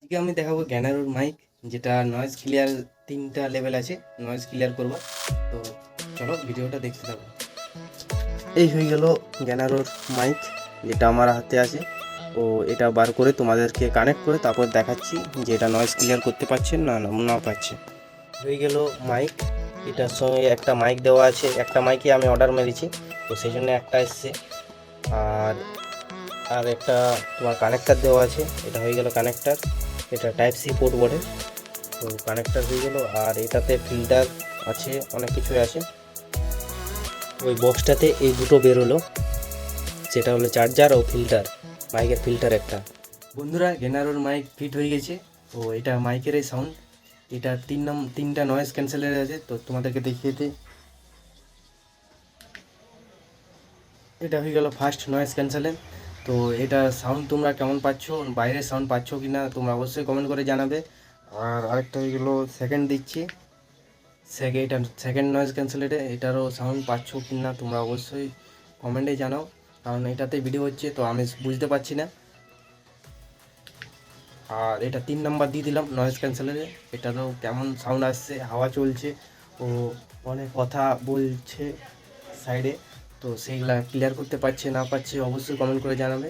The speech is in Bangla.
আজকে আমি দেখাবো গ্যানারোর মাইক, যেটা নয়েজ ক্লিয়ার 3টা লেভেল আছে, নয়েজ ক্লিয়ার করবো। তো চলো ভিডিওটা দেখতে থাকো। এই হয়ে গেল গ্যানারোর মাইক, যেটা আমার হাতে আছে। ও এটা বার করে তোমাদেরকে কানেক্ট করে তারপর দেখাচ্ছি যে এটা নয়েজ ক্লিয়ার করতে পারছেন না না পাচ্ছে। হয়ে গেল মাইক, এটার সঙ্গে একটা মাইক দেওয়া আছে, একটা মাইকে আমি অর্ডার মেরেছি, তো সেই জন্য একটা এসছে। আর আর একটা তোমার কানেক্টার দেওয়া আছে, এটা হয়ে গেল কানেক্টার। এটা টাইপ সি পোর্ট বটে, তো কানেক্টার হয়ে গেল। আর এটাতে ফিল্টার আছে, অনেক কিছুই আছে। ওই বক্সটাতে এই দুটো বেরোলো, যেটা হলো চার্জার ও ফিল্টার, মাইকের ফিল্টার একটা। বন্ধুরা, গেনারোর মাইক ফিট হয়ে গেছে। তো এটা মাইকের এই সাউন্ড, এটা 3টা নয়েজ ক্যান্সেলের আছে, তো তোমাদেরকে দেখিয়ে দিই। এটা হয়ে গেল ফার্স্ট নয়েজ ক্যান্সেলের। তো এটা সাউন্ড তোমরা কেমন পাচ্ছ, বাইরের সাউন্ড পাচ্ছ কি না তোমরা অবশ্যই কমেন্ট করে জানাবে। আর আরেকটা হয়ে গেলো সেকেন্ড দিচ্ছি, এটা সেকেন্ড নয়েজ ক্যান্সেলেটে, এটারও সাউন্ড পাচ্ছ কি না তোমরা অবশ্যই কমেন্টে জানাও, কারণ এটাতে ভিডিও হচ্ছে তো আমি বুঝতে পারছি না। আর এটা 3 নাম্বার দিয়ে দিলাম নয়েজ ক্যান্সেলেটে, এটারও কেমন সাউন্ড আসছে, হাওয়া চলছে ও অনেক কথা বলছে সাইডে, তো সেইগুলা ক্লিয়ার করতে পারছে না পারছে অবশ্যই কমেন্ট করে জানাবে।